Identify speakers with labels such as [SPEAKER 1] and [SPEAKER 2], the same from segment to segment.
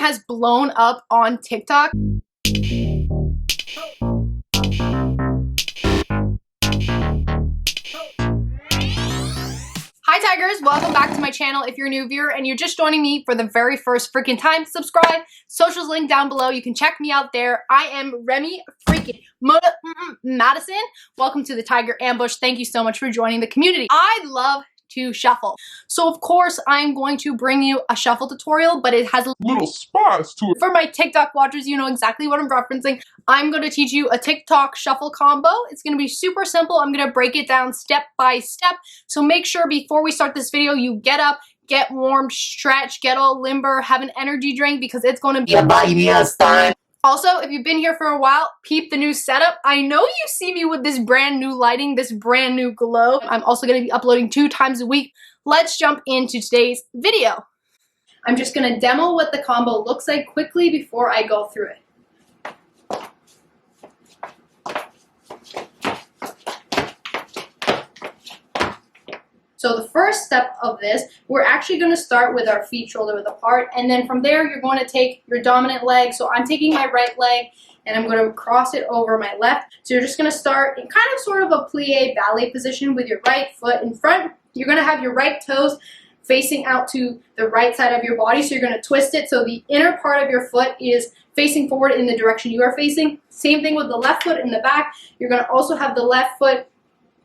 [SPEAKER 1] has blown up on TikTok. Hi Tigers, welcome back to my channel. If you're a new viewer and you're just joining me for the very first freaking time, subscribe. Socials linked down below. You can check me out there. I am Remy freaking Madison. Welcome to the Tiger Ambush. Thank you so much for joining the community. I love to shuffle. So of course I'm going to bring you a shuffle tutorial, but it has a little spice to it. For my TikTok watchers, you know exactly what I'm referencing. I'm going to teach you a TikTok shuffle combo. It's going to be super simple. I'm going to break it down step by step. So make sure before we start this video, you get up, get warm, stretch, get all limber, have an energy drink because it's going to be a bias time. Also, if you've been here for a while, peep the new setup. I know you see me with this brand new lighting, this brand new glow. I'm also going to be uploading 2 times a week. Let's jump into today's video. I'm just going to demo what the combo looks like quickly before I go through it. So the first step of this, we're actually going to start with our feet shoulder width apart, and then from there you're going to take your dominant leg. So I'm taking my right leg and I'm going to cross it over my left. So you're just going to start in kind of sort of a plie ballet position with your right foot in front. You're going to have your right toes facing out to the right side of your body. So you're going to twist it so the inner part of your foot is facing forward in the direction you are facing. Same thing with the left foot in the back. You're going to also have the left foot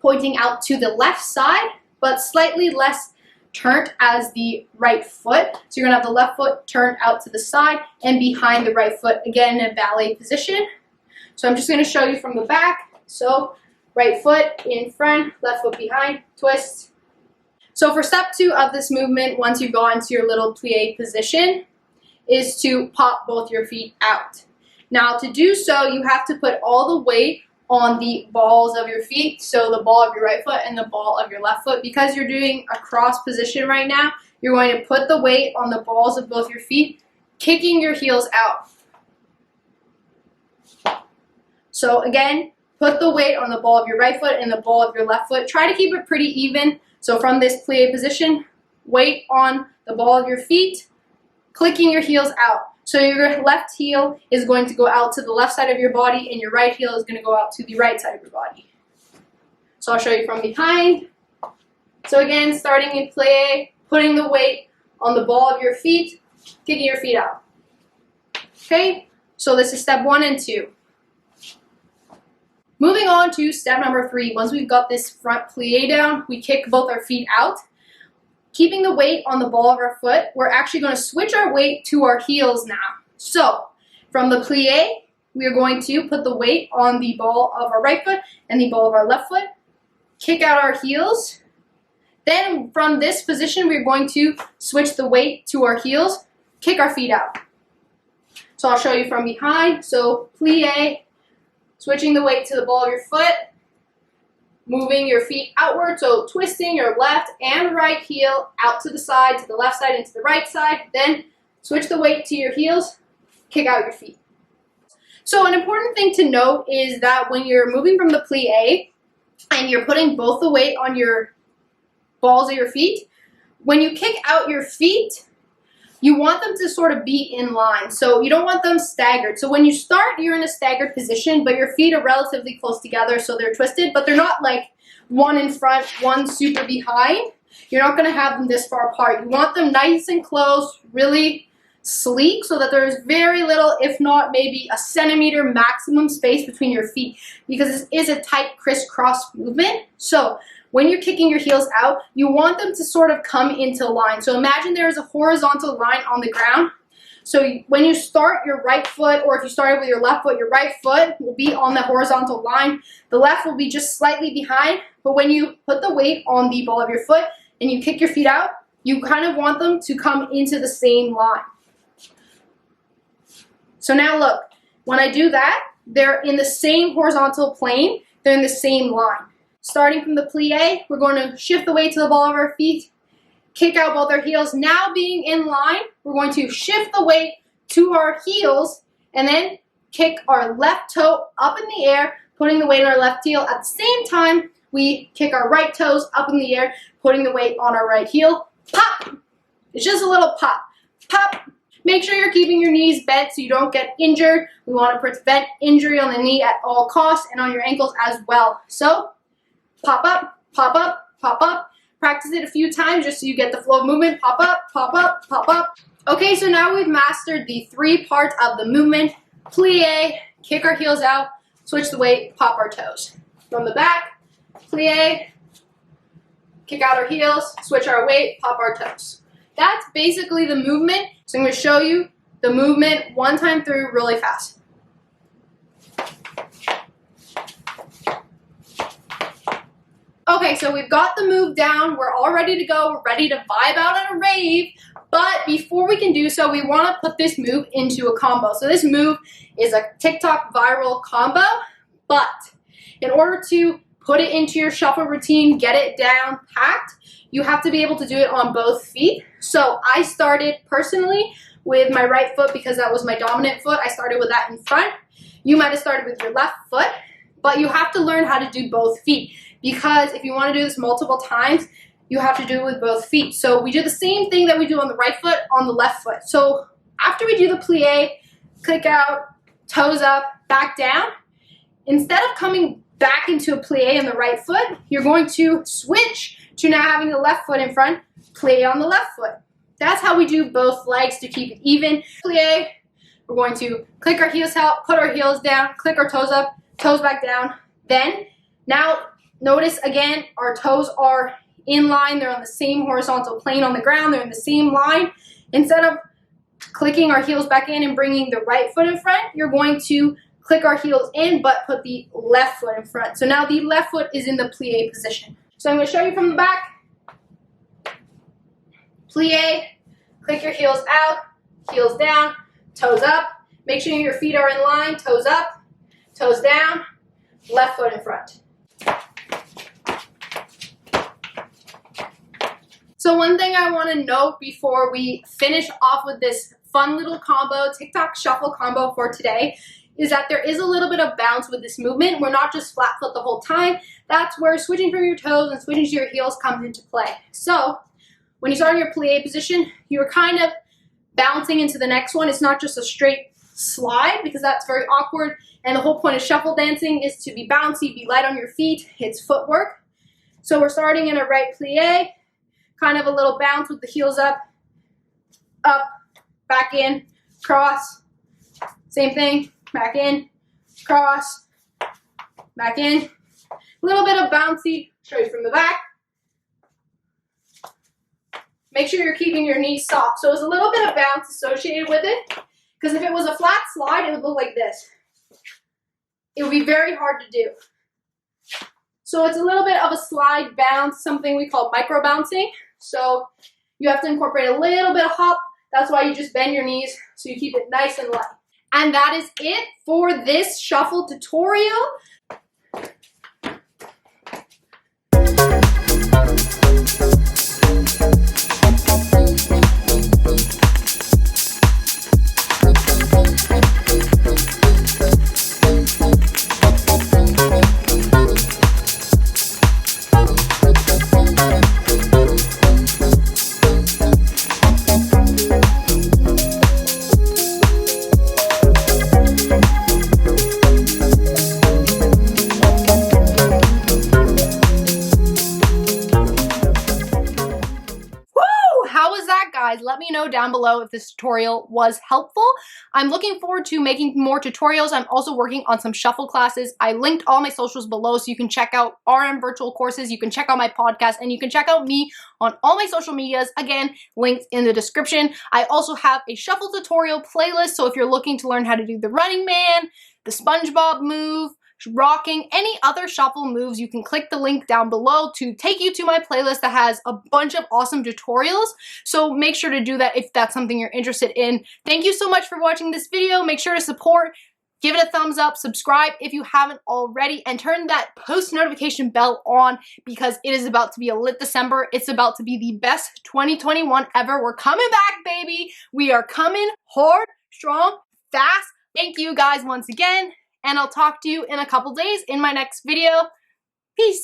[SPEAKER 1] pointing out to the left side, but slightly less turned as the right foot. So you're gonna have the left foot turned out to the side and behind the right foot, again in a ballet position. So I'm just gonna show you from the back. So right foot in front, left foot behind, twist. So for step 2 of this movement, once you go into your little plie position, is to pop both your feet out. Now to do so, you have to put all the weight on the balls of your feet, so the ball of your right foot and the ball of your left foot. Because you're doing a cross position right now, you're going to put the weight on the balls of both your feet, kicking your heels out. So again, put the weight on the ball of your right foot and the ball of your left foot. Try to keep it pretty even. So from this plie position, weight on the ball of your feet, clicking your heels out. So your left heel is going to go out to the left side of your body and your right heel is going to go out to the right side of your body. So I'll show you from behind. So again, starting in plie, putting the weight on the ball of your feet, kicking your feet out. Okay, so this is step 1 and 2. Moving on to step number 3. Once we've got this front plie down, we kick both our feet out. Keeping the weight on the ball of our foot, we're actually going to switch our weight to our heels now. So from the plie, we are going to put the weight on the ball of our right foot and the ball of our left foot, kick out our heels. Then from this position, we're going to switch the weight to our heels, kick our feet out. So I'll show you from behind. So plie, switching the weight to the ball of your foot, moving your feet outward, so twisting your left and right heel out to the left side, into the right side. Then switch the weight to your heels, kick out your feet. So an important thing to note is that when you're moving from the plie and you're putting both the weight on your balls of your feet, when you kick out your feet, you want them to sort of be in line. So you don't want them staggered. So when you start, you're in a staggered position, but your feet are relatively close together, so they're twisted, but they're not like one in front, one super behind. You're not gonna have them this far apart. You want them nice and close, really sleek, so that there's very little, if not maybe a centimeter maximum space between your feet, because this is a tight crisscross movement. So when you're kicking your heels out, you want them to sort of come into line. So imagine there is a horizontal line on the ground. So when you start your right foot, or if you started with your left foot, your right foot will be on the horizontal line. The left will be just slightly behind. But when you put the weight on the ball of your foot and you kick your feet out, you kind of want them to come into the same line. So now look, when I do that, they're in the same horizontal plane. They're in the same line. Starting from the plie, we're going to shift the weight to the ball of our feet, kick out both our heels. Now being in line, we're going to shift the weight to our heels and then kick our left toe up in the air, putting the weight on our left heel. At the same time, we kick our right toes up in the air, putting the weight on our right heel. Pop! It's just a little pop. Pop! Make sure you're keeping your knees bent so you don't get injured. We want to prevent injury on the knee at all costs and on your ankles as well. So pop up, pop up, pop up. Practice it a few times just so you get the flow of movement. Pop up, pop up, pop up. Okay, so now we've mastered the 3 parts of the movement. Plie, kick our heels out, switch the weight, pop our toes. From the back, plie, kick out our heels, switch our weight, pop our toes. That's basically the movement. So I'm going to show you the movement one time through really fast. Okay, so we've got the move down. We're all ready to go. We're ready to vibe out at a rave. But before we can do so, we want to put this move into a combo. So this move is a TikTok viral combo. But in order to put it into your shuffle routine, get it down packed, you have to be able to do it on both feet. So I started personally with my right foot because that was my dominant foot. I started with that in front. You might have started with your left foot, but you have to learn how to do both feet because if you want to do this multiple times, you have to do it with both feet. So we do the same thing that we do on the right foot on the left foot. So after we do the plie, click out, toes up, back down, instead of coming back into a plie on the right foot, you're going to switch to now having the left foot in front, plie on the left foot. That's how we do both legs to keep it even. Plie, we're going to click our heels out, put our heels down, click our toes up, toes back down. Then, now notice again, our toes are in line. They're on the same horizontal plane on the ground. They're in the same line. Instead of clicking our heels back in and bringing the right foot in front, you're going to click our heels in but put the left foot in front. So now the left foot is in the plie position. So I'm going to show you from the back. Plie, click your heels out, heels down, toes up. Make sure your feet are in line, toes up, toes down, left foot in front. So one thing I want to note before we finish off with this fun little combo, TikTok shuffle combo for today, is that there is a little bit of bounce with this movement. We're not just flat foot the whole time. That's where switching from your toes and switching to your heels comes into play. So when you start in your plie position, you're kind of bouncing into the next one. It's not just a straight slide because that's very awkward. And the whole point of shuffle dancing is to be bouncy, be light on your feet. It's footwork. So we're starting in a right plie, kind of a little bounce with the heels up, back in, cross, same thing, back in, cross, back in. A little bit of bouncy, show you from the back. Make sure you're keeping your knees soft. So there's a little bit of bounce associated with it, because if it was a flat slide, it would look like this. It would be very hard to do. So it's a little bit of a slide bounce, something we call micro bouncing. So you have to incorporate a little bit of hop. That's why you just bend your knees so you keep it nice and light. And that is it for this shuffle tutorial. Let me know down below if this tutorial was helpful. I'm looking forward to making more tutorials. I'm also working on some shuffle classes. I linked all my socials below so you can check out RM virtual courses, you can check out my podcast, and you can check out me on all my social medias. Again, linked in the description. I also have a shuffle tutorial playlist, so if you're looking to learn how to do the Running Man, the SpongeBob move, rocking, any other shuffle moves, you can click the link down below to take you to my playlist that has a bunch of awesome tutorials. So make sure to do that if that's something you're interested in. Thank you so much for watching this video. Make sure to support, give it a thumbs up, subscribe if you haven't already, and turn that post notification bell on because it is about to be a lit December. It's about to be the best 2021 ever. We're coming back, baby. We are coming hard, strong, fast. Thank you guys once again. And I'll talk to you in a couple days in my next video. Peace.